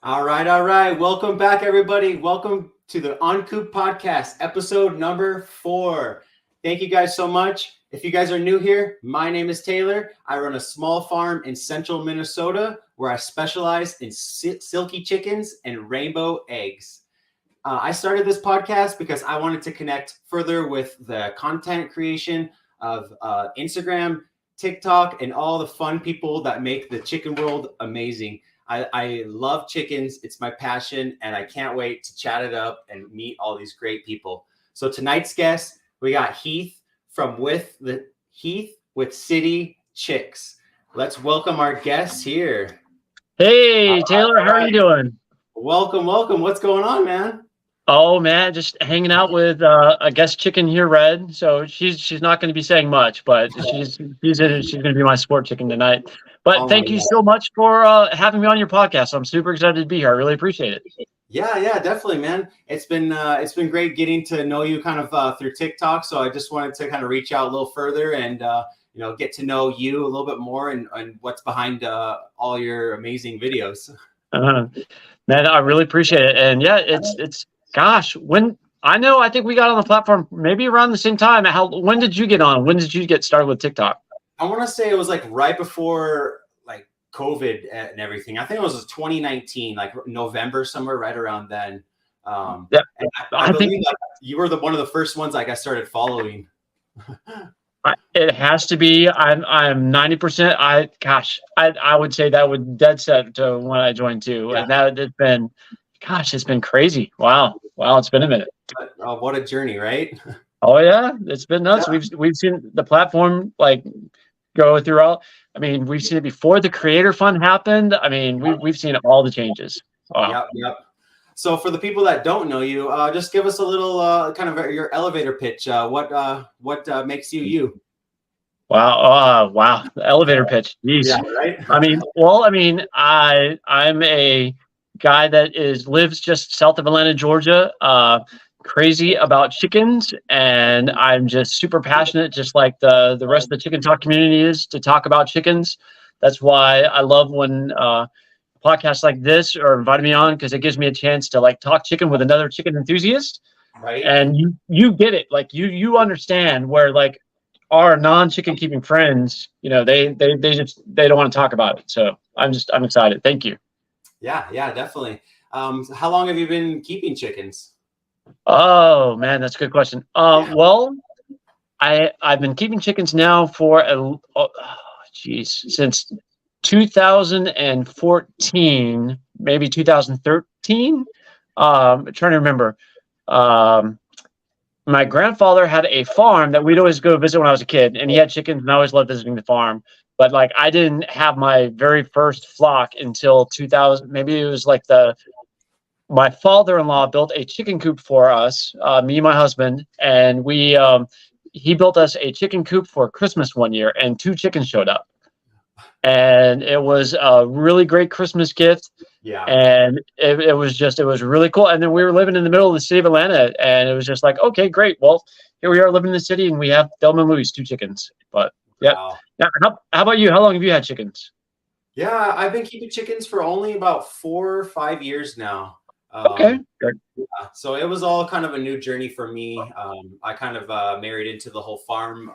All right. Welcome back, everybody. Welcome to the Uncooped podcast, episode number 4. Thank you guys so much. If you guys are new here, my name is Taylor. I run a small farm in central Minnesota where I specialize in silky chickens and rainbow eggs. I started this podcast because I wanted to connect further with the content creation of Instagram, TikTok, and all the fun people that make the chicken world amazing. I love chickens. It's my passion, and I can't wait to chat it up and meet all these great people. So tonight's guest, we got Heath from Heath with City Chicks. Let's welcome our guests here. Hey, Taylor, how are you doing? Welcome. What's going on, man? Oh man, just hanging out with a guest chicken here, Red. So she's not going to be saying much, but she's going to be my sport chicken tonight. But thank you so much for having me on your podcast. I'm super excited to be here. I really appreciate it. Yeah, definitely, man. It's been great getting to know you kind of through TikTok. So I just wanted to kind of reach out a little further and get to know you a little bit more and what's behind all your amazing videos. Man, I really appreciate it. And yeah, it's gosh, I think we got on the platform maybe around the same time. When did you get on? When did you get started with TikTok? I want to say it was like right before like COVID and everything. I think it was 2019, like November, somewhere right around then. Yeah, and I believe like you were one of the first ones like I started following. It has to be. I'm 90%. I would say that would dead set to when I joined too. Yeah. And that it's been. Gosh, it's been crazy. Wow, it's been a minute. What a journey, right? Oh yeah, it's been nuts. Yeah. We've seen the platform like go through all. I mean, we've seen it before the Creator Fund happened. I mean, we've seen all the changes. Wow. Yep. So for the people that don't know you, just give us a little kind of your elevator pitch. What makes you you? Wow. The elevator pitch. Jeez. Yeah, right. I'm a guy that lives just south of Atlanta, Georgia, crazy about chickens, and I'm just super passionate, just like the rest of the Chicken Talk community is, to talk about chickens. That's why I love when podcasts like this are inviting me on, because it gives me a chance to like talk chicken with another chicken enthusiast. Right. And you get it, like you understand where like our non-chicken keeping friends, they don't want to talk about it. So I'm excited. Thank you. Yeah, definitely. How long have you been keeping chickens? Oh man, that's a good question. Well, I've been keeping chickens now for since 2014, maybe 2013. I'm trying to remember. My grandfather had a farm that we'd always go visit when I was a kid, and he had chickens, and I always loved visiting the farm. But like, I didn't have my very first flock until 2000. Maybe it was like my father-in-law built a chicken coop for us, me and my husband, and he built us a chicken coop for Christmas one year, and 2 chickens showed up, and it was a really great Christmas gift. Yeah, and it was really cool. And then we were living in the middle of the city of Atlanta, and it was just like, okay, great. Well, here we are living in the city, and we have Thelma and Louise 2 chickens. But yeah. Wow. Now, how about you? How long have you had chickens? Yeah, I've been keeping chickens for only about 4 or 5 years now. Okay. Yeah, so it was all kind of a new journey for me. I kind of married into the whole farm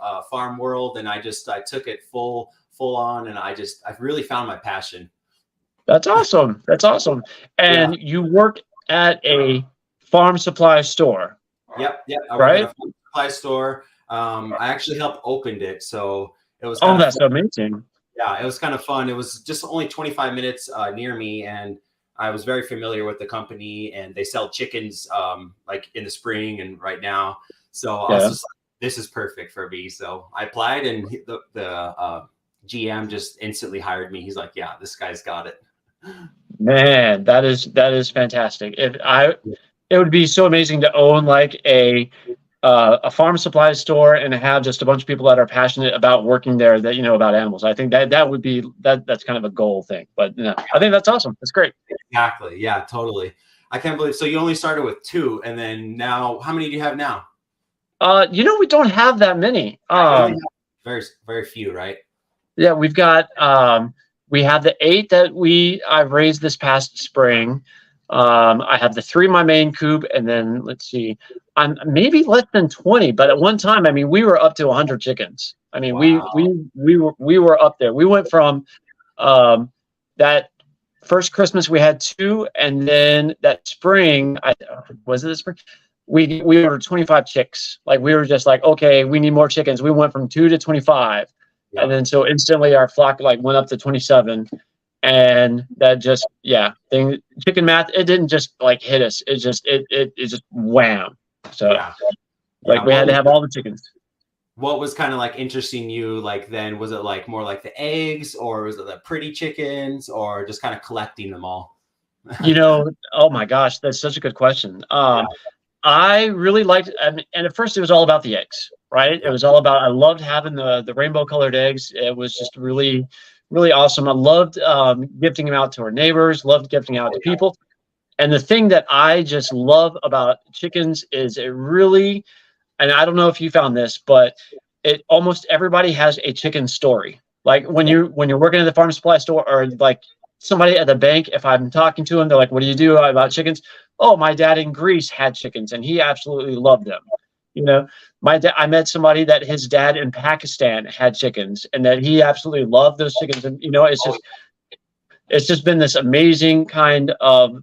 world, and I took it full on, and I really found my passion. That's awesome. And you work at a farm supply store. Yep. I work at a farm supply store. I actually helped open it, so it was. That's amazing. Yeah, it was kind of fun. It was just only 25 minutes near me, and I was very familiar with the company, and they sell chickens like in the spring and right now. So I was just like, this is perfect for me. So I applied, and the GM just instantly hired me. He's like, yeah, this guy's got it. Man, that is fantastic. It would be so amazing to own like a farm supply store and have just a bunch of people that are passionate about working there, that about animals. I think that would be that's kind of a goal thing. But I think that's awesome. That's great. Exactly. Yeah, totally. I can't believe. So you only started with 2, and then now, how many do you have now? We don't have that many. very, very few, right? Yeah, we've got we have the 8 that I've raised this past spring. I have the 3 in my main coop, and then let's see, I'm maybe less than 20, but at one time, I mean, we were up to 100 chickens. I mean, Wow. we were up there. We went from that first Christmas we had 2, and then that spring, was it the spring? We ordered 25 chicks. Like we were just like, okay, we need more chickens. We went from 2 to 25. Yep. And then so instantly our flock like went up to 27. And that just, chicken math, it didn't just like hit us. It just wham. So like we had to have all the chickens. What was kind of like interesting you like then? Was it like more like the eggs, or was it the pretty chickens, or just kind of collecting them all? Oh my gosh, that's such a good question. I really liked, and at first it was all about the eggs, right? It was all about, I loved having the rainbow colored eggs. It was just really, really awesome. I loved gifting them out to our neighbors, loved gifting out to people. And the thing that I just love about chickens is it really, and I don't know if you found this, but almost everybody has a chicken story. Like when you're working at the farm supply store, or like somebody at the bank, if I'm talking to them, they're like, what do you do about chickens? Oh, my dad in Greece had chickens and he absolutely loved them. I met somebody that his dad in Pakistan had chickens and that he absolutely loved those chickens. And, it's just been this amazing kind of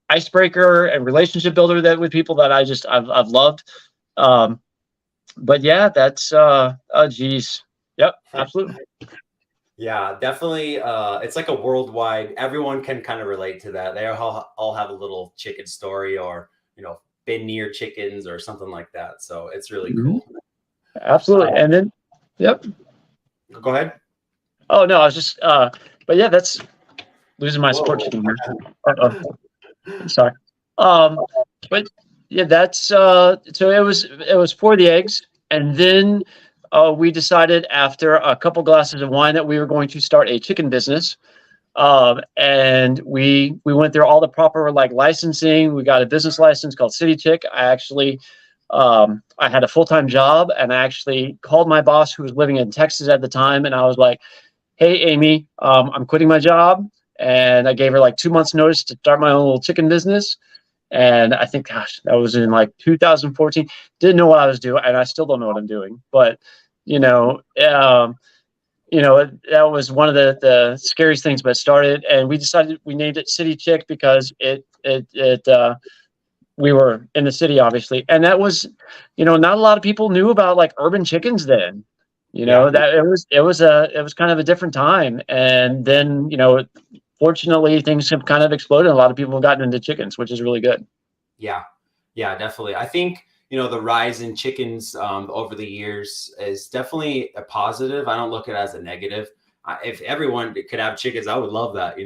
icebreaker and relationship builder that with people that I've loved. But yeah, that's, geez. Yep, absolutely. Yeah, definitely. It's like a worldwide, everyone can kind of relate to that. They all have a little chicken story, or, been near chickens or something like that. So it's really cool. Absolutely. And then, yep. Go ahead. Oh, no, I was just, but yeah, that's losing my support chicken here. Sorry. But yeah, that's, so it was for the eggs. And then we decided after a couple glasses of wine that we were going to start a chicken business. And we went through all the proper like licensing. We got a business license called City Chick. I actually, I had a full-time job, and I actually called my boss, who was living in Texas at the time. And I was like, hey, Amy, I'm quitting my job. And I gave her like 2 months notice to start my own little chicken business. And I think, gosh, that was in like 2014. Didn't know what I was doing, and I still don't know what I'm doing. But, that was one of the scariest things, but started, and we decided we named it City Chick because we were in the city, obviously. And that was, not a lot of people knew about like urban chickens then, that it was kind of a different time. And then, fortunately things have kind of exploded. A lot of people have gotten into chickens, which is really good. Yeah, definitely. I think, the rise in chickens over the years is definitely a positive. I don't look at it as a negative. If everyone could have chickens, I would love that,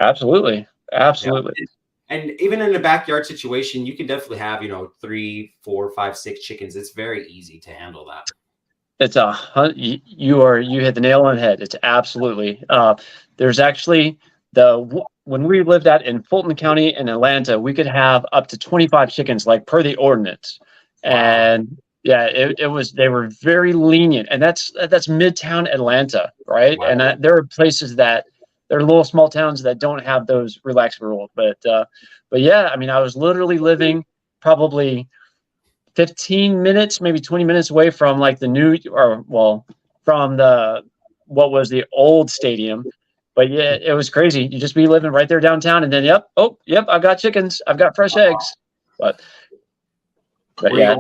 Absolutely. Absolutely. Yeah. And even in a backyard situation, you can definitely have, 3, 4, 5, 6 chickens. It's very easy to handle that. It's you hit the nail on the head. It's absolutely, there's actually when we lived in Fulton County in Atlanta, we could have up to 25 chickens, like per the ordinance. And yeah, they were very lenient, and that's Midtown Atlanta, right? Wow. And there are places there are little small towns that don't have those relaxed rules. But yeah, I mean, I was literally living probably 15 minutes, maybe 20 minutes away from like from what was the old stadium. But yeah, it was crazy. You just be living right there downtown, and then yep, I've got chickens, I've got fresh eggs. But yeah,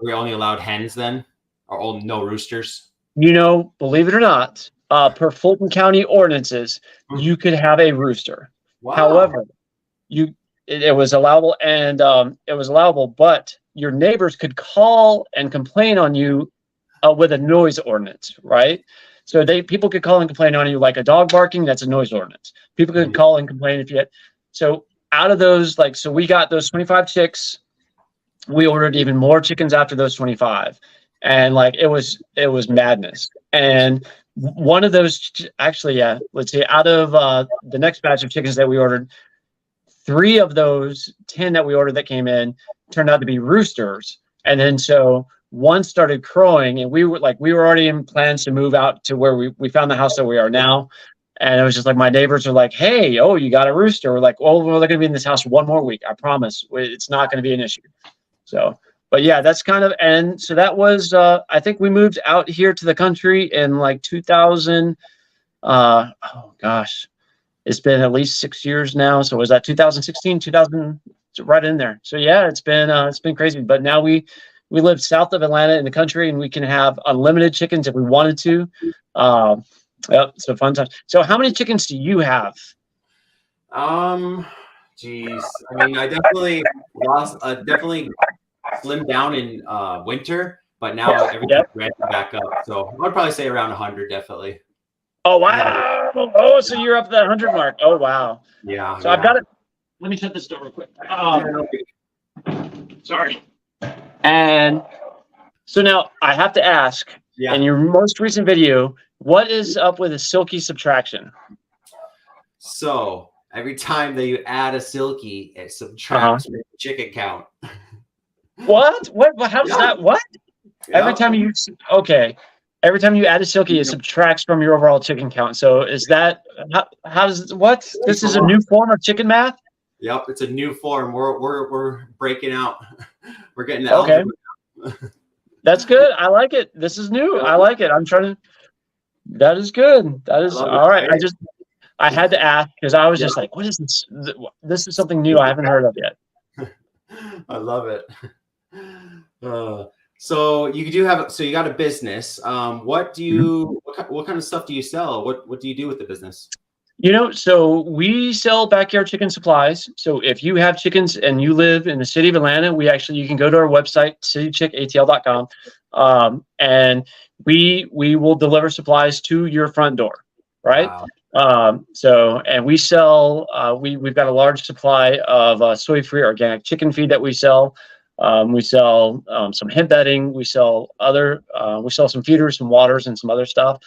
we only allowed hens then, or no roosters. Believe it or not, per Fulton County ordinances, you could have a rooster. Wow. However, it was allowable, and but your neighbors could call and complain on you with a noise ordinance, right? So people could call and complain on you, like a dog barking, that's a noise ordinance. People could call and complain if you had. So out of those, so we got those 25 chicks. We ordered even more chickens after those 25. And it was madness. And one of those, actually, yeah, let's see, out of the next batch of chickens that we ordered, 3 of those 10 that we ordered that came in turned out to be roosters. And then so one started crowing, and we were already in plans to move out to where we found the house that we are now. And it was just like my neighbors are like, "Hey, oh, you got a rooster?" We're like, "Oh, we're going to be in this house one more week. I promise, it's not going to be an issue." So, but yeah, that's kind of, and so that was, I think we moved out here to the country in like 2000. Oh gosh, it's been at least 6 years now. So was that 2016, 2000, right in there. So yeah, it's been crazy. But now we live south of Atlanta in the country, and we can have unlimited chickens if we wanted to. Yep, so fun time. So how many chickens do you have? Geez. I mean, I definitely definitely slimmed down in winter, but now everything's ramping back up. So I'd probably say around 100, definitely. Oh wow! Oh, so you're up to that 100 mark. Oh wow! Yeah. So I've got it. Let me shut this door real quick. Sorry. And so now I have to ask. Yeah. In your most recent video, what is up with a silky subtraction? So every time that you add a silky, it subtracts the chicken count. What? How does that? What? Every time you add a silky, it subtracts from your overall chicken count. So is that how does what? This is a new form of chicken math? Yep, it's a new form. We're breaking out. We're getting the okay. algebra. That's good. I like it. This is new. I like it. I'm trying to. That is good. That is all right. I had to ask because I was just like, what is this? This is something new I haven't heard of yet. I love it. So you got a business. What kind of stuff do you sell? What do you do with the business? So we sell backyard chicken supplies. So if you have chickens and you live in the city of Atlanta, you can go to our website, citychickatl.com, and we will deliver supplies to your front door, right? Wow. And we sell, we've got a large supply of soy-free organic chicken feed that we sell. We sell some hemp bedding. We sell some feeders, some waters, and some other stuff.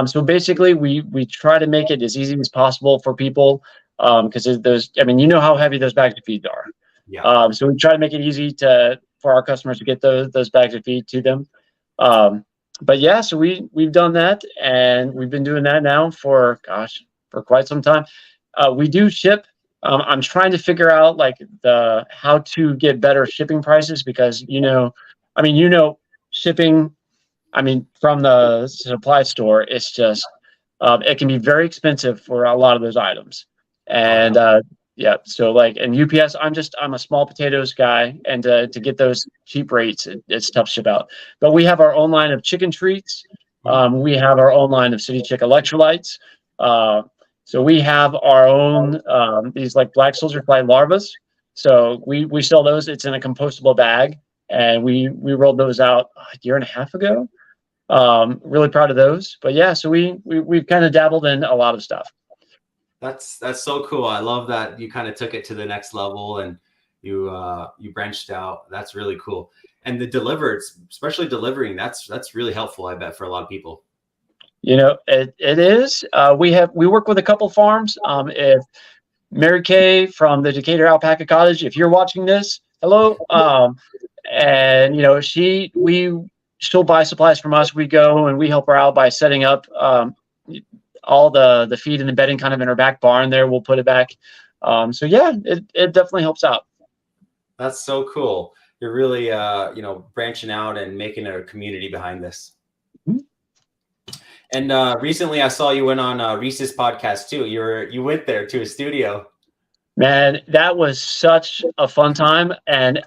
So basically, we try to make it as easy as possible for people because how heavy those bags of feed are. Yeah. So we try to make it easy for our customers to get those bags of feed to them. But yeah, so we've done that, and we've been doing that now for quite some time. We do ship. I'm trying to figure out how to get better shipping prices because shipping. From the supply store, it's just it can be very expensive for a lot of those items. And so and UPS, I'm a small potatoes guy, and to get those cheap rates, it's tough to ship out. But we have our own line of chicken treats. We have our own line of City Chick electrolytes. So we have our own these black soldier fly larvas. So we sell those. It's in a compostable bag, and we rolled those out a year and a half ago. Really proud of those. But yeah, so we've kind of dabbled in a lot of stuff. That's so cool. I love that you kind of took it to the next level and you branched out. That's really cool. And especially delivering, that's really helpful, I bet, for a lot of people. It is. We work with a couple farms. If Mary Kay from the Decatur Alpaca Cottage, if you're watching this, hello. And she'll buy supplies from us. We go and we help her out by setting up all the feed and the bedding kind of in her back barn there. We'll put it back. So yeah, it definitely helps out. That's so cool. You're really branching out and making a community behind this. Mm-hmm. And recently I saw you went on Reese's podcast too. You went there to a studio. Man, that was such a fun time. And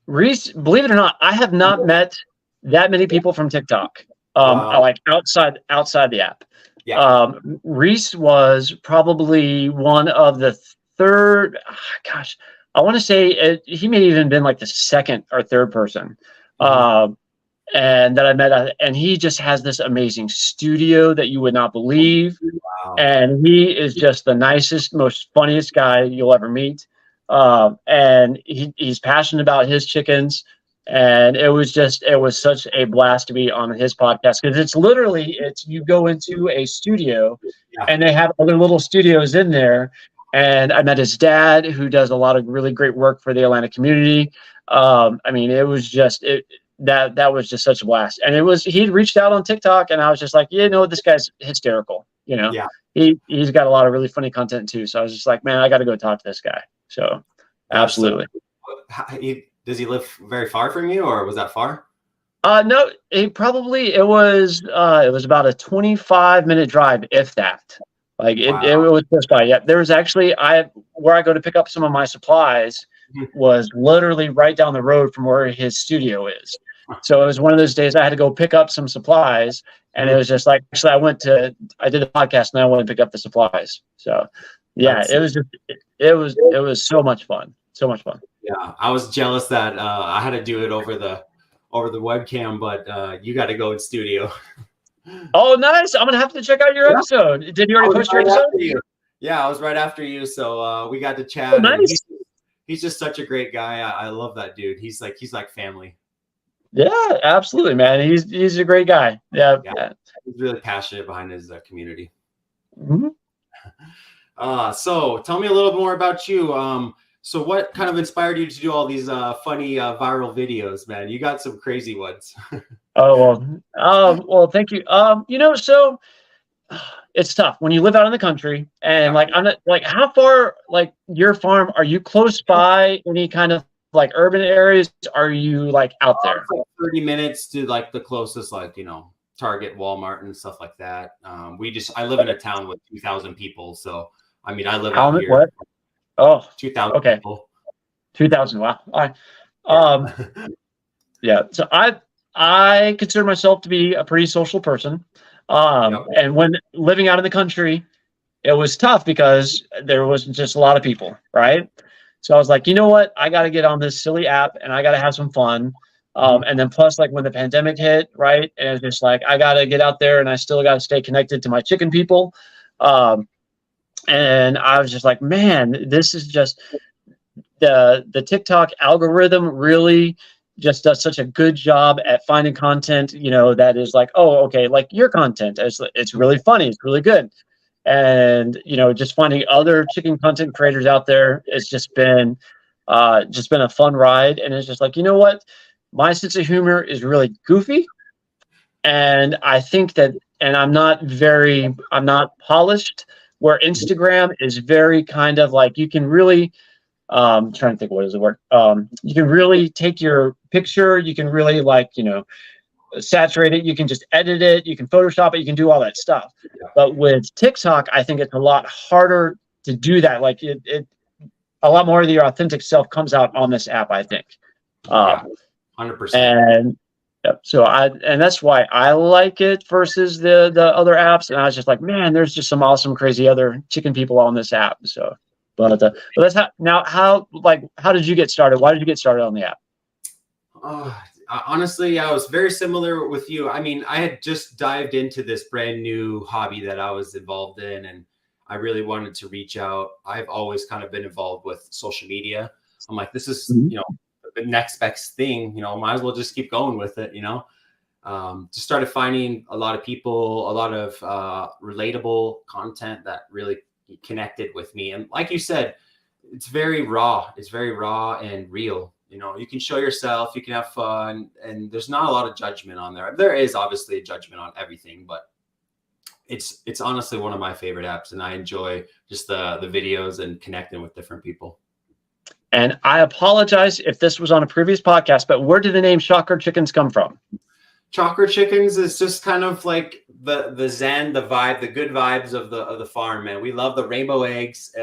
Reese, believe it or not, I have not met that many people from TikTok. Wow. Outside the app. Yeah. Reese was probably one of the third. I want to say he may have even been the second or third person, and that I met. And he just has this amazing studio that you would not believe. Wow. And he is just the nicest, most funniest guy you'll ever meet. And he's passionate about his chickens, and it was such a blast to be on his podcast because it's you go into a studio and they have other little studios in there. And I met his dad, who does a lot of really great work for the Atlanta community. I mean, it was just that was just such a blast. And he'd reached out on TikTok, and I was just like, this guy's hysterical. Yeah. He's got a lot of really funny content too. So I was just like, man, I got to go talk to this guy. So absolutely. Does he live very far from you, or was that far? No, it was about a 25-minute drive, if that. Like Wow. it was close by. Yeah, there was actually where I go to pick up some of my supplies was literally right down the road from where his studio is. So it was one of those days I had to go pick up some supplies, and it was just like, actually I did a podcast and I went to pick up the supplies. So yeah, it was so much fun. So much fun. Yeah, I was jealous that I had to do it over the webcam, but you got to go in studio. Oh, nice! I'm gonna have to check out your episode. Did you already post your episode? Yeah, I was right after you, so we got to chat. Oh, nice. He's just such a great guy. I love that dude. He's like family. Yeah, absolutely, man. He's a great guy. Yeah. He's really passionate behind his community. Mm-hmm. So tell me a little more about you. So what kind of inspired you to do all these funny viral videos, man? You got some crazy ones. Oh, well, thank you. So it's tough when you live out in the country, and like, I'm not like, how far, like, your farm, are you close by any kind of like urban areas? Are you like out there? Like 30 minutes to like the closest, like, Target, Walmart, and stuff like that. I live in a town with 2,000 people, so I mean, I live out here. What? Oh, 2,000 okay. people. 2,000. Wow. Yeah. So I consider myself to be a pretty social person. And when living out in the country, it was tough because there was just a lot of people, right? So I was like, you know what? I got to get on this silly app and I got to have some fun. And then plus, like, when the pandemic hit, right? And it's just like, I got to get out there and I still got to stay connected to my chicken people. And I was just like, man, this is just the TikTok algorithm really just does such a good job at finding content, that is like, oh, okay, like your content. It's really funny. It's really good. And, just finding other chicken content creators out there, it's just been a fun ride. And it's just like, you know what? My sense of humor is really goofy. And I think that, and I'm not polished, where Instagram is very kind of like, you can really, I'm trying to think, what is the word? You can really take your picture, you can really saturate it, you can just edit it, you can Photoshop it, you can do all that stuff. But with TikTok, I think it's a lot harder to do that. Like it a lot more of your authentic self comes out on this app, I think. 100%. And so that's why I like it versus the other apps. And I was just like, man, there's just some awesome, crazy other chicken people on this app. So, but that's how did you get started? Why did you get started on the app? Honestly, I was very similar with you. I mean, I had just dived into this brand new hobby that I was involved in, and I really wanted to reach out. I've always kind of been involved with social media. I'm like, this is, the next best thing, might as well just keep going with it, just started finding a lot of people, a lot of relatable content that really connected with me. And like you said, it's very raw and real. You can show yourself, you can have fun, and there's not a lot of judgment on there. There is obviously a judgment on everything, but it's honestly one of my favorite apps, and I enjoy just the videos and connecting with different people. And I apologize if this was on a previous podcast, but where did the name Shocker Chickens come from? Shocker Chickens is just kind of like the zen, the vibe, the good vibes of the farm, man. We love the rainbow eggs.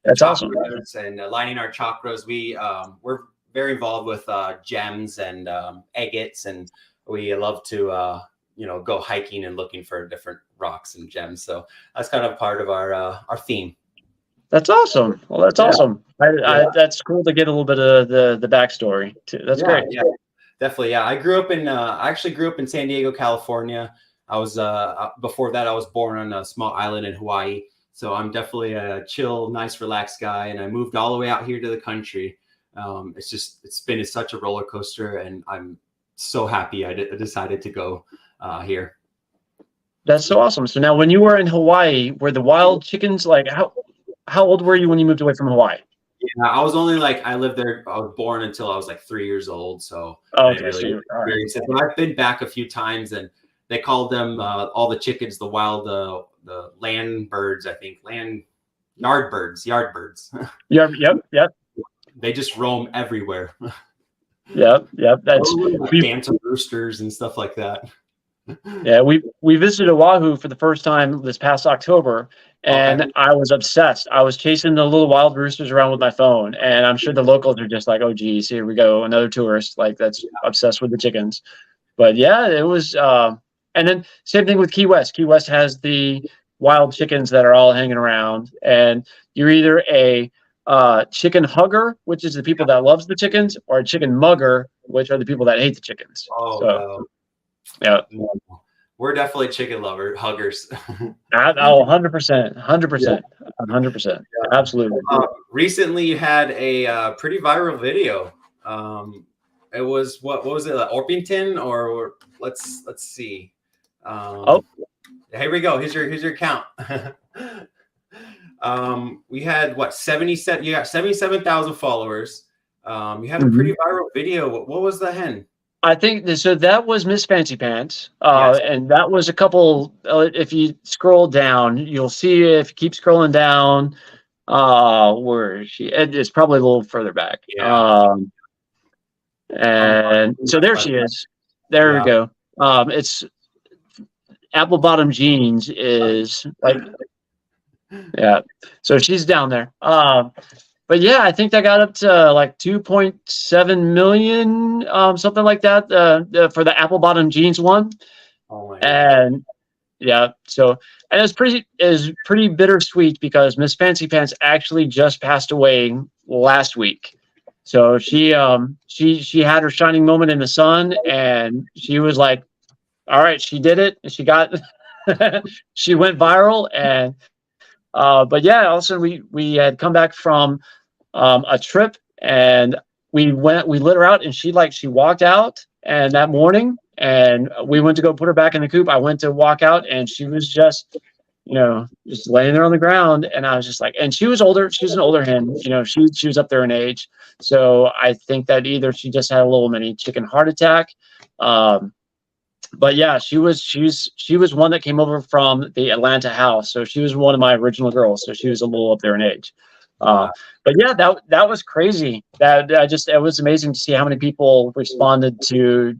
That's awesome. And lining our chakras. We're very involved with gems and agates, and we love to go hiking and looking for different rocks and gems. So that's kind of part of our theme. That's awesome. Well, that's awesome. That's cool to get a little bit of the backstory too. That's great. Yeah, definitely. Yeah, I actually grew up in San Diego, California. I was before that I was born on a small island in Hawaii. So I'm definitely a chill, nice, relaxed guy. And I moved all the way out here to the country. It's been such a roller coaster, and I'm so happy I decided to go here. That's so awesome. So now, when you were in Hawaii, were the wild chickens like how old were you when you moved away from Hawaii? Yeah, I was only like, I lived there. I was born until I was like 3 years old, so I Oh, didn't okay, really so experience it. But I've been back a few times, and they called them all the chickens, the wild, the land birds. I think land yard birds, yard birds. Yep. They just roam everywhere. Yep. That's Like we dancing roosters and stuff like that. Yeah, we visited Oahu for the first time this past October, Okay. and I was obsessed. I was chasing the little wild roosters around with my phone, and I'm sure the locals are just like, "Oh, geez, here we go, another tourist like that's obsessed with the chickens." But yeah, it was. And then same thing with Key West. Key West has the wild chickens that are all hanging around, and you're either a chicken hugger, which is the people that loves the chickens, or a chicken mugger, which are the people that hate the chickens. Oh So no. yeah. No. We're definitely chicken lover huggers. 100%, 100%, Yeah. 100%. Absolutely. Recently, you had a pretty viral video. It was what was it? Orpington or let's see. Oh, Here we go. Here's your count. We had what 77. You got 77,000 followers. You had a pretty viral video. What was the hen? I think so. That was Miss Fancy Pants, Yes. and that was a couple. If you scroll down, you'll see if you keep scrolling down. Where is she? It's probably a little further back. Yeah. And so there she is. There we go. It's apple bottom jeans is like, yeah. So she's down there. But yeah, I think that got up to like 2.7 million, something like that, for the apple bottom jeans one. Oh my And yeah, so and it's pretty bittersweet because Miss Fancy Pants actually just passed away last week. So she had her shining moment in the sun, and she was like, all right, she did it. She got she went viral, and but yeah, also we had come back from a trip, and we lit her out, and she walked out, and that morning, and we went to go put her back in the coop. I went to walk out, and she was just just laying there on the ground, and I was just like, and she was older. She was an older hen. She was up there in age, so I think that either she just had a little mini chicken heart attack. But yeah, she was one that came over from the Atlanta house, so she was one of my original girls. So she was a little up there in age. But yeah, that was crazy. It was amazing to see how many people responded to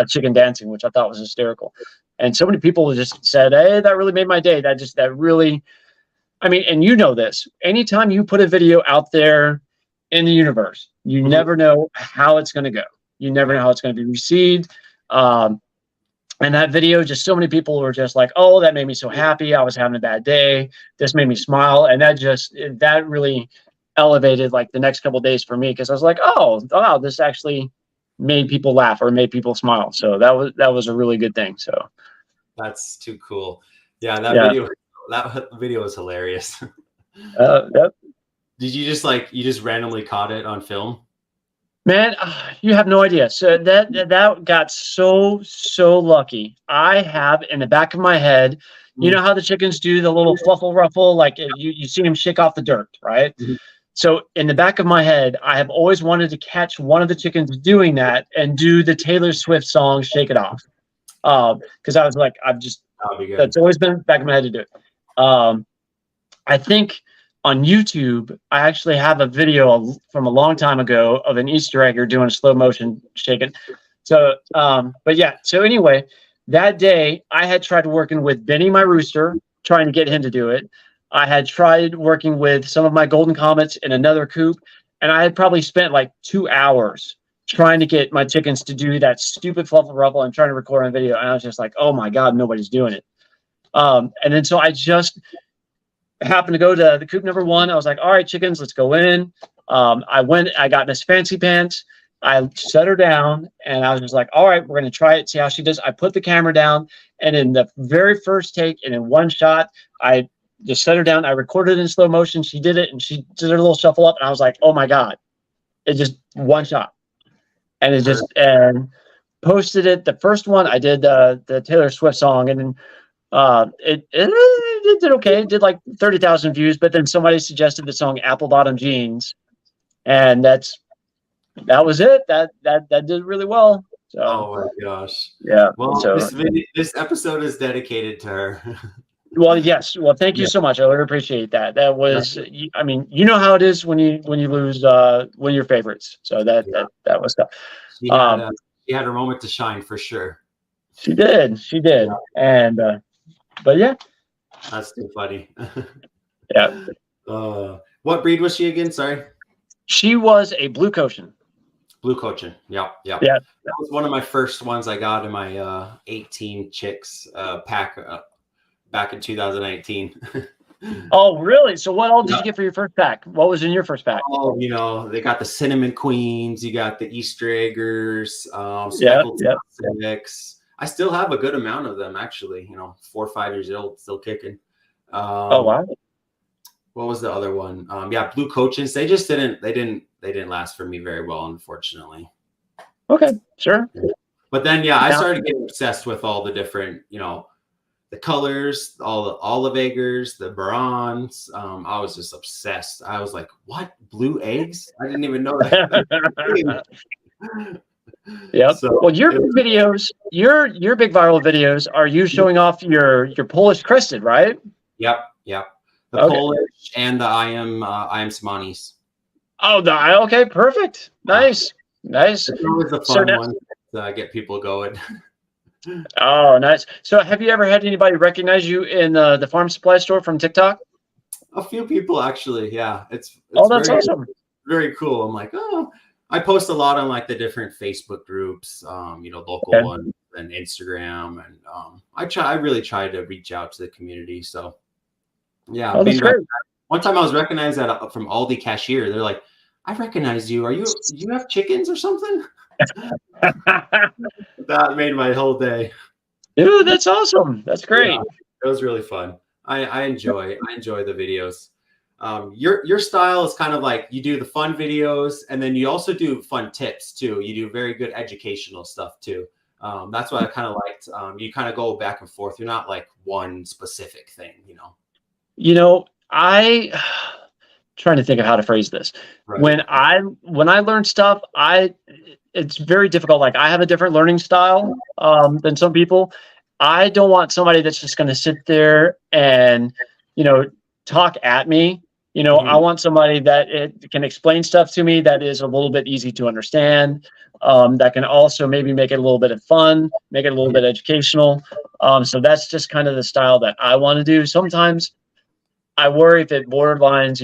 chicken dancing, which I thought was hysterical. And so many people just said, "Hey, that really made my day." That really, I mean, and you know this. Anytime you put a video out there in the universe, you never know how it's going to go. You never know how it's going to be received. And that video, just so many people were just like, "Oh, that made me so happy. I was having a bad day. This made me smile." And that really elevated like the next couple of days for me, because I was like, "Oh, wow, this actually made people laugh or made people smile." So that was a really good thing. So that's too cool. Yeah, that video was hilarious. Yep. Did you just randomly caught it on film? Man, you have no idea. So that got so lucky. I have in the back of my head, you know how the chickens do the little fluffle ruffle, like you see them shake off the dirt, right? So in the back of my head, I have always wanted to catch one of the chickens doing that and do the Taylor Swift song "Shake It Off," because I was like, that's always been back of my head to do it. I think on YouTube, I actually have a video from a long time ago of an Easter egger doing a slow motion shaking. So, but yeah. So anyway, that day I had tried working with Benny, my rooster, trying to get him to do it. I had tried working with some of my golden comets in another coop, and I had probably spent like 2 hours trying to get my chickens to do that stupid fluffle ruffle and trying to record on video. And I was just like, oh my God, nobody's doing it. And then so I just happened to go to the coop number 1. I was like, all right, chickens, let's go in. I got Miss Fancy Pants. I set her down, and I was just like, all right, we're going to try it, see how she does. I put the camera down, and in the very first take and in one shot, I just set her down. I recorded it in slow motion. She did it, and she did her little shuffle up, and I was like, oh my God. It just one shot. And it just, and posted it. The first one, I did the Taylor Swift song, and then it did okay. It did like 30,000 views, but then somebody suggested the song "Apple Bottom Jeans," and that was it. That did really well. So, Oh my gosh. yeah. Well, So, this episode is dedicated to her. well, yes. Well, thank you Yeah. so much. I really appreciate that. That was, I mean, you know how it is when you lose one of your favorites. So that was tough. She had her moment to shine for sure. She did. Yeah. And but yeah. That's too funny. Yeah. What breed was she again? Sorry. She was a blue Cochin. Blue Cochin. Yeah. That was one of my first ones I got in my 18 chicks pack back in 2018. Oh, really? So what all did you get for your first pack? What was in your first pack? Oh, they got the cinnamon queens, you got the Easter eggers, speckled six. I still have a good amount of them, actually. 4 or 5 years old, still kicking. Oh wow! What was the other one? Blue Cochins. They just didn't last for me very well, unfortunately. Okay, sure. But then, I started getting obsessed with all the different, the colors, all the olive eggers, the bronze. I was just obsessed. I was like, "What? Blue eggs? I didn't even know that." Yep. So, well, your videos, your big viral videos, are you showing off your Polish crested, right? Yep. The Polish and the I am Samanis. Oh, okay, perfect. Nice. It's always a fun one to get people going. Oh, nice. So have you ever had anybody recognize you in the farm supply store from TikTok? A few people, actually. Yeah. It's that's awesome. Very cool. I'm like, I post a lot on like the different Facebook groups, local ones and Instagram. And I really try to reach out to the community. So yeah. That's great. One time I was recognized from Aldi cashier. They're like, "I recognize you. Do you have chickens or something?" That made my whole day. Dude, that's awesome. That's great. Yeah, it was really fun. I enjoy the videos. Your style is kind of like you do the fun videos, and then you also do fun tips too. You do very good educational stuff too. That's what I kind of liked. You kind of go back and forth. You're not like one specific thing, I trying to think of how to phrase this. Right. When I learn stuff, it's very difficult. Like I have a different learning style than some people. I don't want somebody that's just going to sit there and, talk at me. I want somebody that it can explain stuff to me that is a little bit easy to understand, that can also maybe make it a little bit of fun, make it a little bit educational. So that's just kind of the style that I want to do. Sometimes I worry if it borderlines,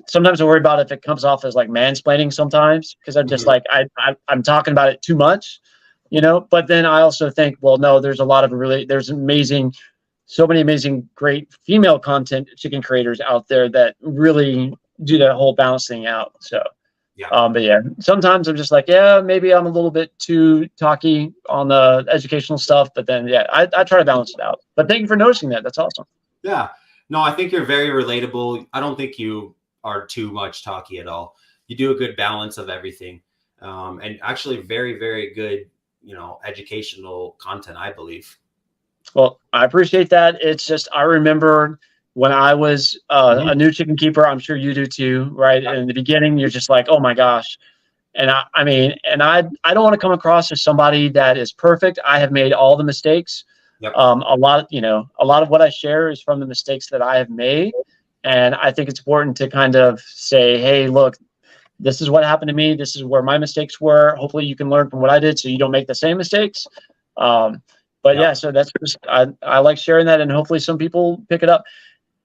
sometimes I worry about if it comes off as like mansplaining sometimes, because I'm just like, I'm talking about it too much, but then I also think, well, no, there's so many amazing, great female content chicken creators out there that really do that whole balance thing out. So, but yeah, sometimes I'm just like, maybe I'm a little bit too talky on the educational stuff, but then, I try to balance it out. But thank you for noticing that. That's awesome. Yeah. No, I think you're very relatable. I don't think you are too much talky at all. You do a good balance of everything. And actually very, very good, educational content, I believe. Well, I appreciate that. It's just, I remember when I was a new chicken keeper, I'm sure you do too, right? And in the beginning, you're just like, oh my gosh. And I don't want to come across as somebody that is perfect. I have made all the mistakes. Yep. A lot of what I share is from the mistakes that I have made. And I think it's important to kind of say, hey, look, this is what happened to me. This is where my mistakes were. Hopefully you can learn from what I did so you don't make the same mistakes. So that's just, I like sharing that, and hopefully some people pick it up.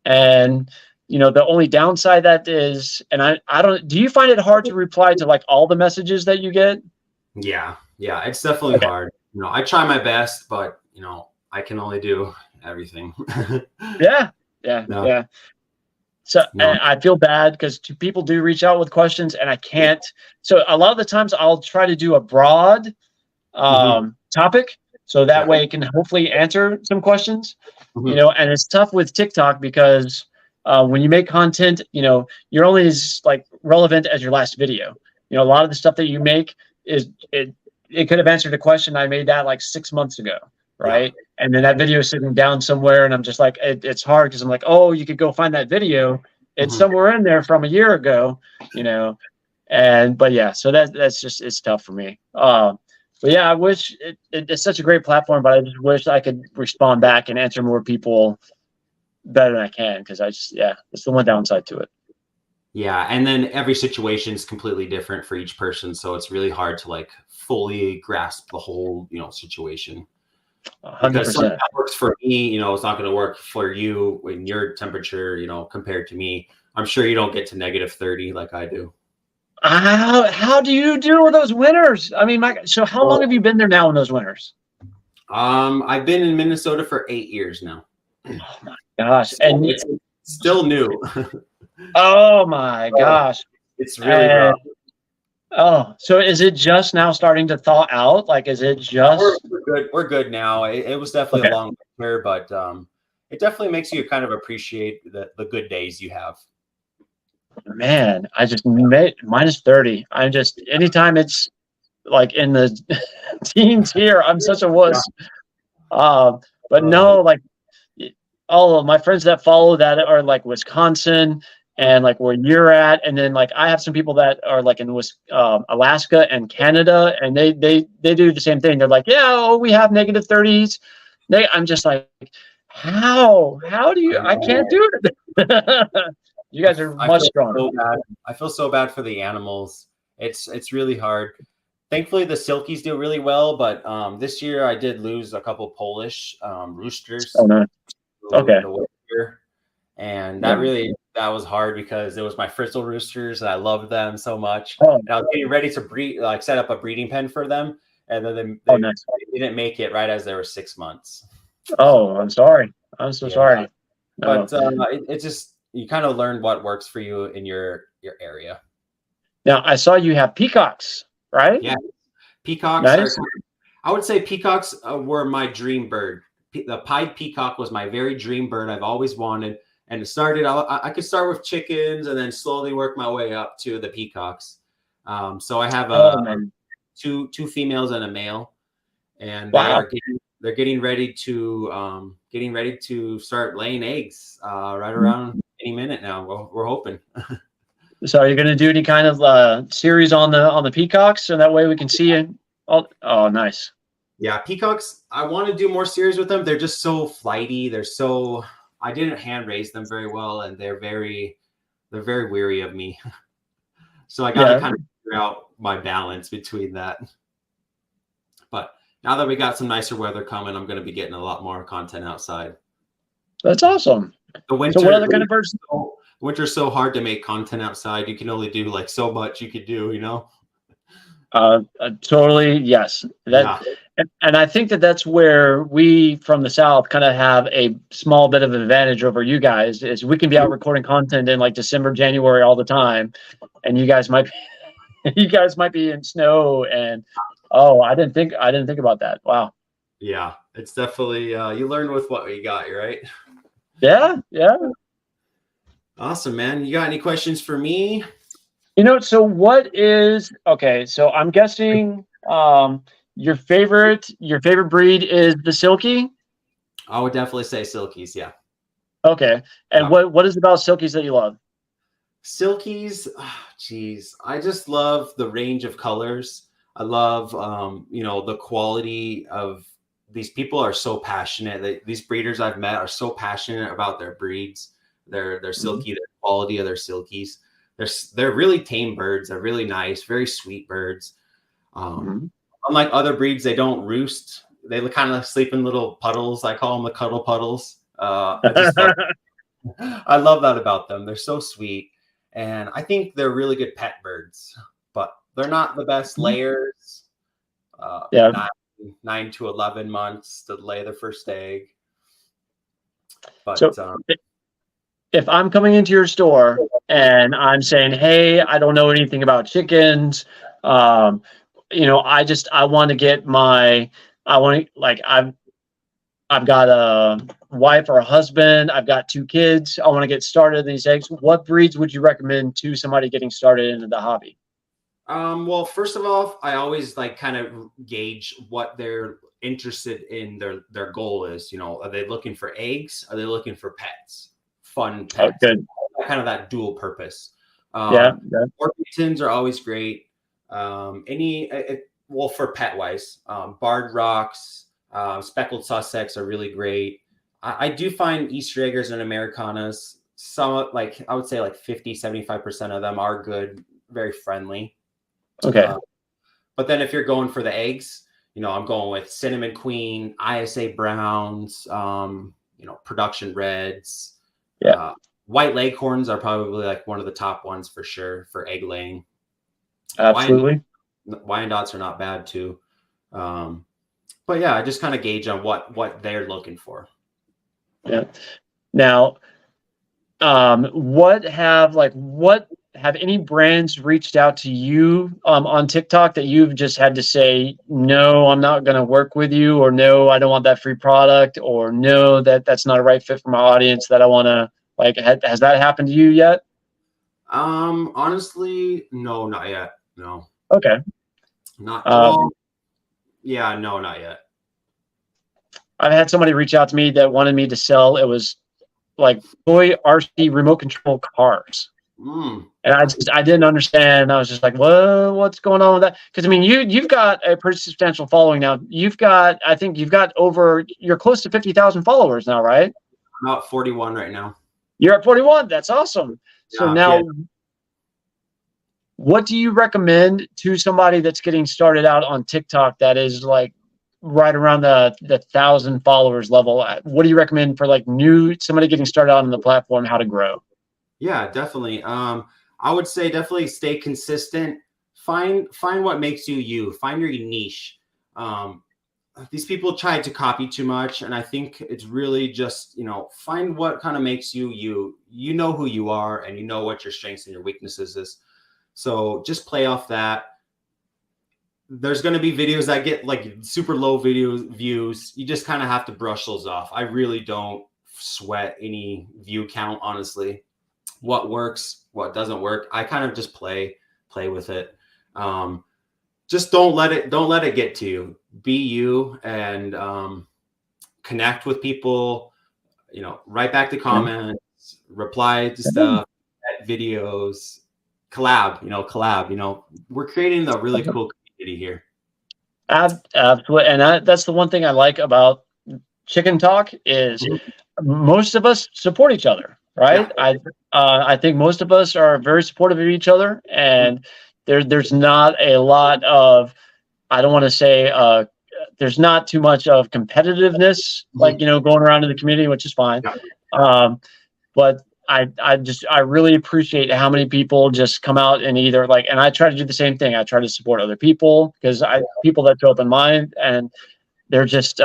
And, the only downside that is, and I don't, do you find it hard to reply to like all the messages that you get? Yeah, it's definitely hard. I try my best, but, I can only do everything. Yeah. So I feel bad because people do reach out with questions and I can't. So a lot of the times I'll try to do a broad topic. So that way it can hopefully answer some questions, and it's tough with TikTok because when you make content, you're only as like relevant as your last video. A lot of the stuff that you make it could have answered a question. I made that like 6 months ago. Right. Yeah. And then that video is sitting down somewhere and I'm just like, it's hard because I'm like, oh, you could go find that video. It's somewhere in there from a year ago, but yeah, so that's just, it's tough for me. But yeah, I wish it's such a great platform, but I just wish I could respond back and answer more people better than I can. Cause it's the one downside to it. Yeah. And then every situation is completely different for each person. So it's really hard to like fully grasp the whole, situation. 100%. Because something that works for me, it's not going to work for you in your temperature, compared to me. I'm sure you don't get to -30 like I do. How do you deal with those winters? I mean, so how long have you been there now in those winters? I've been in Minnesota for 8 years now. Oh my gosh. So and it's still new. Oh my gosh. It's really rough. Oh, so is it just now starting to thaw out? Like, is it just? We're good. We're good now. It was definitely a long winter, but it definitely makes you kind of appreciate the good days you have. Man, I just made -30. Anytime it's like in the teens here, I'm such a wuss. But no, like all of my friends that follow that are like Wisconsin and like where you're at, and then like I have some people that are like in Alaska and Canada, and they do the same thing. They're like, yeah, we have -30s. I'm just like, how do you? I can't do it. You guys are much stronger. I feel so bad for the animals. It's really hard. Thankfully, the silkies do really well, but this year I did lose a couple Polish roosters. Oh no. Okay. And that was hard because it was my Frizzle roosters and I loved them so much. Oh. And I was getting ready to breed, like set up a breeding pen for them, and then they didn't make it right as they were 6 months. Oh, I'm sorry. I'm so sorry. No. But it's just, you kind of learn what works for you in your area. Now I saw you have peacocks, right? Yeah, peacocks. Nice. I would say peacocks were my dream bird. The pied peacock was my very dream bird. I've always wanted, and it started. I could start with chickens and then slowly work my way up to the peacocks. So I have two females and a male, and they're getting ready to start laying eggs right around any minute now. We're hoping. So are you going to do any kind of series on the peacocks, so that way we can see it? Oh, nice. Yeah, peacocks, I want to do more series with them. They're just so flighty. I didn't hand raise them very well, and they're very weary of me. So I got to kind of figure out my balance between that. But now that we got some nicer weather coming, I'm going to be getting a lot more content outside. That's awesome. The winter, so what other kind of birds? Winter's so hard to make content outside. You can only do like so much you could do, Totally, yes. And I think that's where we from the South kind of have a small bit of an advantage over you guys, is we can be out recording content in like December, January all the time, and you guys might be in snow. And I didn't think about that. Wow. Yeah, it's definitely you learn with what you got, right? Yeah. Awesome, man. You got any questions for me? So so I'm guessing your favorite breed is the Silkie? I would definitely say Silkies, yeah. Okay. And what is it about Silkies that you love? Silkies, I just love the range of colors. I love the quality of these people are so passionate. These breeders I've met are so passionate about their breeds, their silky, the quality of their silkies. They're really tame birds. They're really nice, very sweet birds. Unlike other breeds, they don't roost. They kind of sleep in little puddles. I call them the cuddle puddles. I love that about them. They're so sweet. And I think they're really good pet birds, but they're not the best layers. 9 to 11 months to lay their first egg. But so, if I'm coming into your store and I'm saying, hey, I don't know anything about chickens, I want to get I've got a wife or a husband, I've got 2 kids, I want to get started in these eggs. What breeds would you recommend to somebody getting started into the hobby? Well, first of all, I always kind of gauge what they're interested in, their goal is. Are they looking for eggs? Are they looking for pets? Fun pets. Good. That kind of that dual purpose. Yeah. Orpingtons tins are always great. Well, for pet wise, barred rocks, speckled Sussex are really great. I do find Easter eggers and Americanas, somewhat, like I would say like 50-75% of them are good, very friendly. Okay. But then if you're going for the eggs, I'm going with Cinnamon Queen, ISA Browns, Production Reds. Yeah. White Leghorns are probably like one of the top ones for sure for egg laying. Absolutely. Wyandottes are not bad too. But yeah, I just kind of gauge on what they're looking for. Yeah. Now, what have any brands reached out to you on TikTok that you've just had to say, no, I'm not going to work with you, or no, I don't want that free product, or no, that's not a right fit for my audience that I want to like, has that happened to you yet? Honestly, no, not yet. No. Okay. Not yet. I've had somebody reach out to me that wanted me to sell. It was like toy RC remote control cars. And I didn't understand. I was just like, well, what's going on with that? Because I mean, you've got a pretty substantial following now. I think you're close to 50,000 followers now, right? I'm about 41 right now. You're at 41. That's awesome. So now, what do you recommend to somebody that's getting started out on TikTok that is like right around the 1,000 followers level? What do you recommend for like somebody getting started out on the platform, how to grow? Yeah, definitely. I would say definitely stay consistent. Find what makes you. Find your niche. These people try to copy too much, and I think it's really just, find what kind of makes you. You know who you are, and you know what your strengths and your weaknesses is. So just play off that. There's going to be videos that get like super low views. You just kind of have to brush those off. I really don't sweat any view count, honestly. What works, what doesn't work, I kind of just play with it. Just don't let it get to you. Be you, and connect with people. Write back to comments, reply to stuff, videos, collab. We're creating a really cool community here. Absolutely. And that's the one thing I like about Chicken Talk is most of us support each other, right? Yeah. I think most of us are very supportive of each other, and there's not a lot of, I don't want to say, there's not too much of competitiveness, like, going around in the community, which is fine. But I really appreciate how many people just come out and either like, and I try to do the same thing. I try to support other people because people that show up in mine, and there's just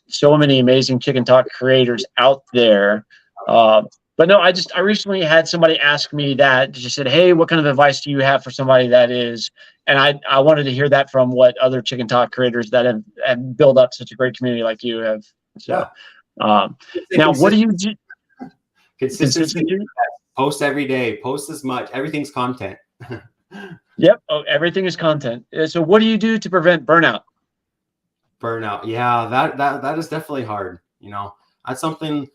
so many amazing Chicken Talk creators out there. But no, I recently had somebody ask me that, just said, hey, what kind of advice do you have for somebody that is, and I wanted to hear that from what other Chicken Talk creators that have built up such a great community like you have. So, now what do you do? Consistency. Post every day. Post as much. Everything's content. Yep. Oh, everything is content. So what do you do to prevent burnout? Burnout. Yeah, that is definitely hard. That's something.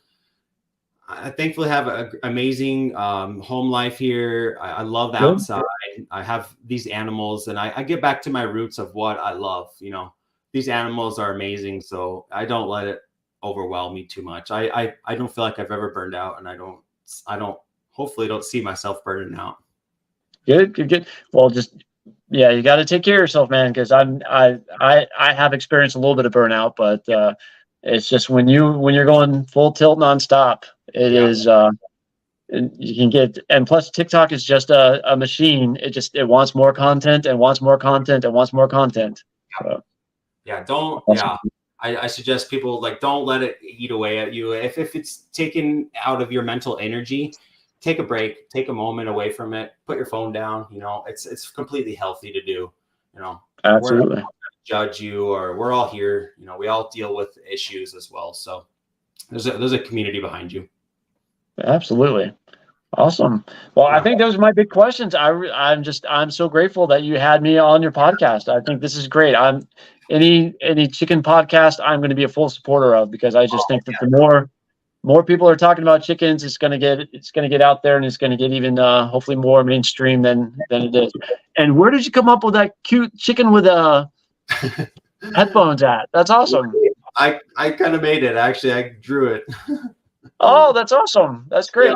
I thankfully have an amazing home life here. I love the outside. I have these animals, and I get back to my roots of what I love. These animals are amazing, so I don't let it overwhelm me too much. I don't feel like I've ever burned out, and I don't hopefully don't see myself burning out. Good. Well, you got to take care of yourself, man, because I have experienced a little bit of burnout, but it's just when you're going full tilt nonstop, it is you can get, and plus TikTok is just a machine. It wants more content and wants more content and wants more content. So. I suggest people don't let it eat away at you. If it's taken out of your mental energy, take a break, take a moment away from it, put your phone down. It's completely healthy to do. Absolutely. We're not judge you, or we're all here. We all deal with issues as well. So there's a community behind you. Absolutely. Awesome. Well, I think those are my big questions. I'm so grateful that you had me on your podcast. I think this is great. Any chicken podcast I'm going to be a full supporter of, because I just think that the more people are talking about chickens, it's gonna get out there, and it's gonna get even hopefully more mainstream than it is. And where did you come up with that cute chicken with headphones at? That's awesome. I kind of made it. Actually, I drew it. Oh, that's awesome. That's great. Yeah.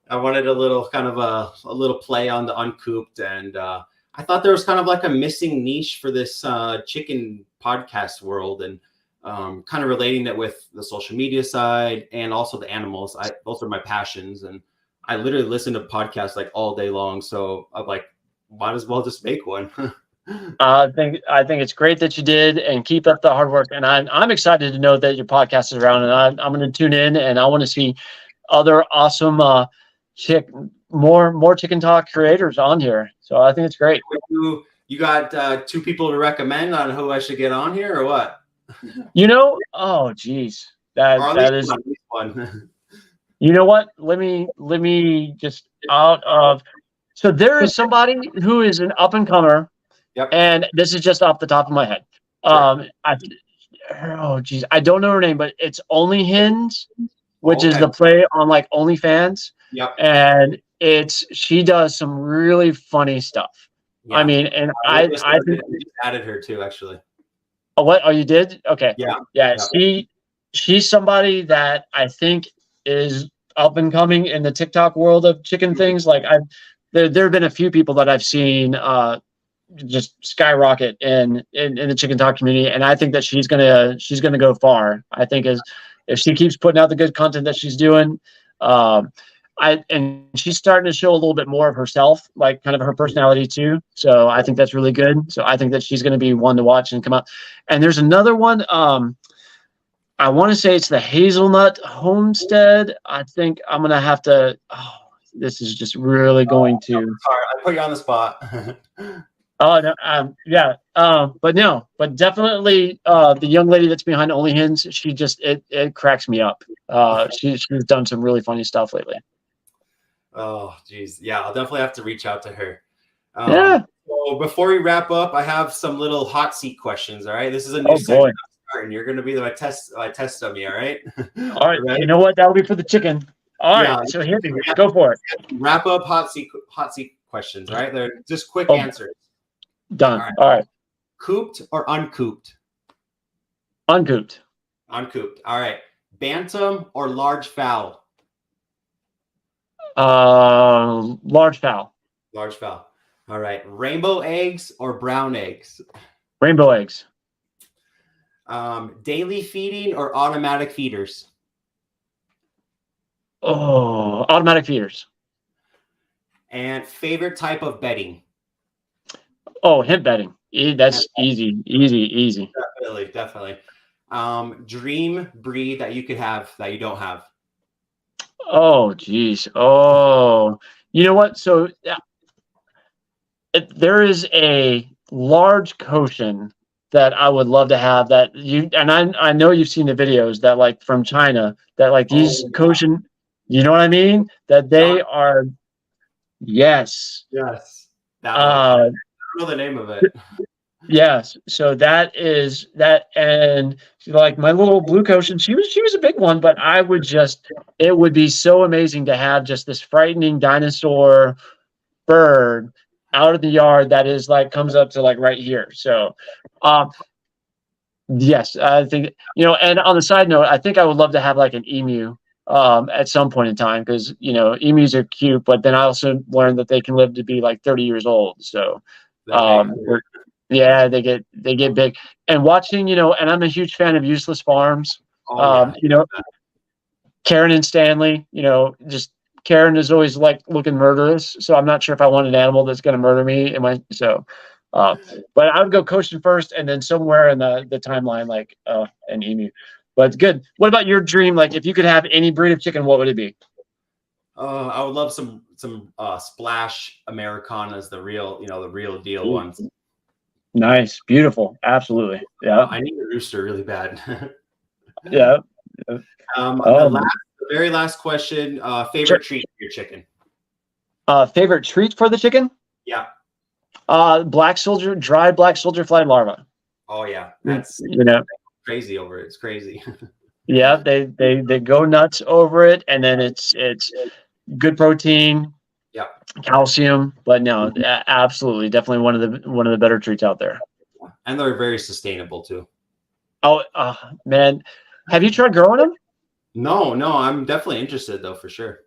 I wanted a little kind of a little play on the Uncooped, and I thought there was kind of like a missing niche for this chicken podcast world, and kind of relating it with the social media side and also the animals. Those are my passions, and I literally listen to podcasts like all day long. So I'm like, might as well just make one. I think it's great that you did, and keep up the hard work. And I'm excited to know that your podcast is around, and I'm going to tune in, and I want to see other awesome more chicken talk creators on here. So I think it's great. You got 2 people to recommend on who I should get on here, or what? Oh geez, that is one. You know what? Let me just out of. So there is somebody who is an up and comer. Yep. And this is just off the top of my head. Sure. I don't know her name, but it's Only Hens, which is the play on like OnlyFans. Yep. And she does some really funny stuff. Yeah. I mean, and I just added her too, actually. Oh, what? Oh, you did? Okay. Yeah. She's somebody that I think is up and coming in the TikTok world of chicken things. Like there have been a few people that I've seen just skyrocket in the chicken talk community, and I think that she's gonna go far. I think if she keeps putting out the good content that she's doing, and she's starting to show a little bit more of herself, like kind of her personality too. So I think that's really good. So I think that she's going to be one to watch and come out. And there's another one. I want to say it's the Hazelnut Homestead. I think I'm going to have to. Oh, this is just really going to. Sorry, I put you on the spot. Oh no, but definitely the young lady that's behind Only Hens, she just it cracks me up. She's done some really funny stuff lately. Oh geez, yeah, I'll definitely have to reach out to her. Yeah. So before we wrap up, I have some little hot seat questions. All right, this is a new segment starting. You're going to be my test dummy. All right. All right. You know what? That'll be for the chicken. All right. So here, go for it. Wrap up hot seat questions. All right, they're just quick answers. Done. All right. Cooped or uncooped? Uncooped. Uncooped. All right. Bantam or large fowl? Large fowl. Large fowl. All right. Rainbow eggs or brown eggs? Rainbow eggs. Daily feeding or automatic feeders? Oh, automatic feeders. And favorite type of bedding? Oh, hemp bedding. That's easy. Definitely. Dream breed that you could have that you don't have? Oh, geez. Oh, you know what? So there is a large Cochin that I would love to have that I know you've seen the videos that like from China that like these Cochin, you know what I mean? That they are, yes. That I don't know the name of it. Yes. So that is that. And like my little blue Cochin, she was a big one, but it would be so amazing to have just this frightening dinosaur bird out of the yard that is like comes up to like right here. So yes, I think, and on the side note, I think I would love to have like an emu at some point in time, because emus are cute, but then I also learned that they can live to be like 30 years old. So yeah, they get big. And watching, and I'm a huge fan of Useless Farms. Karen and Stanley, just Karen is always like looking murderous. So I'm not sure if I want an animal that's going to murder me. But I would go Cochin first, and then somewhere in the timeline, like an emu. But it's good. What about your dream? Like, if you could have any breed of chicken, what would it be? I would love some Splash Americanas, the real deal ones. Nice, beautiful, absolutely. Yeah, I need a rooster really bad. Yeah. The very last question: favorite treat for your chicken? Favorite treat for the chicken? Yeah. Dry black soldier fly larva. Oh yeah, that's crazy over it. It's crazy. Yeah, they go nuts over it, and then it's good protein, Yeah. calcium, but no, absolutely, definitely one of the better treats out there. And they're very sustainable too. Oh, man, have you tried growing them? No, I'm definitely interested though, for sure.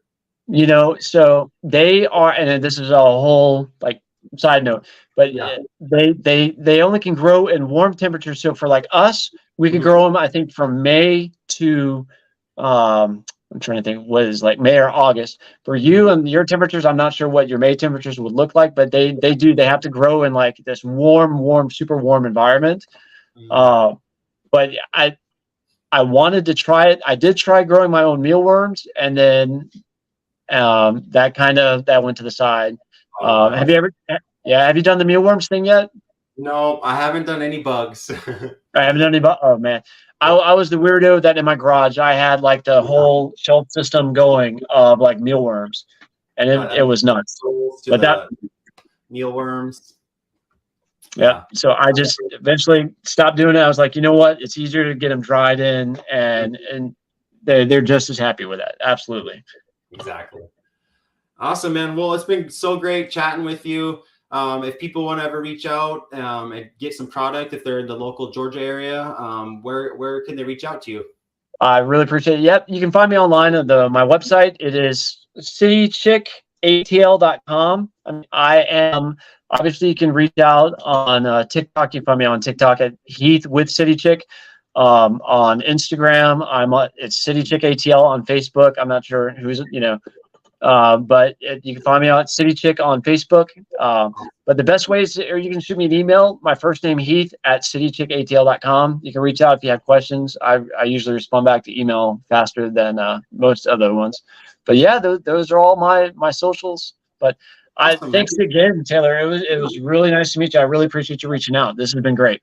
So they are, and then this is a whole like side note, but Yeah. they only can grow in warm temperatures. So for like us, we could Mhm. grow them, I think, from May to I'm trying to think what is like May or August. For you and your temperatures, I'm not sure what your May temperatures would look like, but they have to grow in like this warm, super warm environment. Mhm. Uh, but I wanted to try it. I did try growing my own mealworms, and then that went to the side. Oh wow. Have you ever? Yeah, have you done the mealworms thing yet? No, I haven't done any bugs. I haven't done any. Oh man, I was the weirdo that in my garage I had like the Yeah. whole shelf system going of like mealworms, and it was nuts. To But that the mealworms. yeah, Yeah. so I just eventually stopped doing it. I was like, you know what? It's easier to get them dried in, and they're just as happy with that. Absolutely. Exactly. Awesome, man. Well, it's been so great chatting with you. If people want to ever reach out and get some product, if they're in the local Georgia area, where can they reach out to you? I really appreciate it. Yep, you can find me online at my website. It is citychickatl.com. I am obviously you can reach out on TikTok. You can find me on TikTok at Heath with City Chick. On Instagram, it's City Chick ATL. On Facebook, I'm not sure who's but you can find me on City Chick on Facebook. But the best way is, or you can shoot me an email. My first name Heath at citychickatl.com. You can reach out if you have questions. I usually respond back to email faster than most other ones. But yeah, those are all my socials. But Awesome, man. thanks again, Taylor. It was really nice to meet you. I really appreciate you reaching out. This has been great.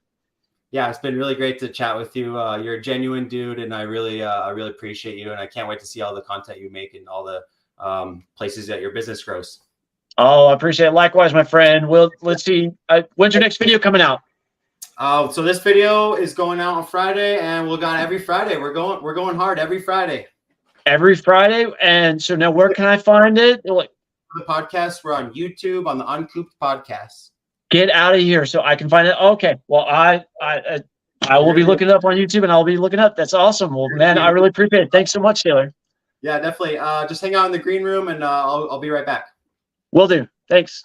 Yeah, it's been really great to chat with you. You're a genuine dude, and I really appreciate you. And I can't wait to see all the content you make and all the places that your business grows. Oh, I appreciate it. Likewise, my friend. Let's see. When's your next video coming out? So this video is going out on Friday, and we'll got every Friday. We're going hard every Friday. Every Friday. And so now where can I find it? Like, The podcast, we're on YouTube on the Uncooped podcast. get out of here so I can find it. Okay. Well, I will be looking it up on YouTube, and I'll be looking up. That's awesome. Well, man, I really appreciate it. Thanks so much, Taylor. Yeah, definitely. Just hang out in the green room, and I'll be right back. Will do. Thanks.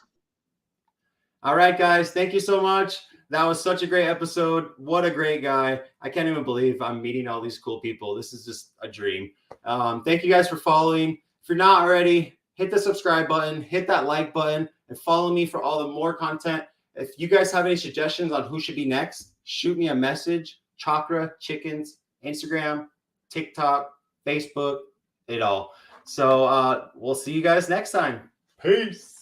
All right, guys. Thank you so much. That was such a great episode. What a great guy. I can't even believe I'm meeting all these cool people. This is just a dream. Thank you guys for following. If you're not already, hit the subscribe button, hit that like button, and follow me for all the more content. If you guys have any suggestions on who should be next, shoot me a message. Chakra Chickens, Instagram, TikTok, Facebook, it all. So we'll see you guys next time. Peace.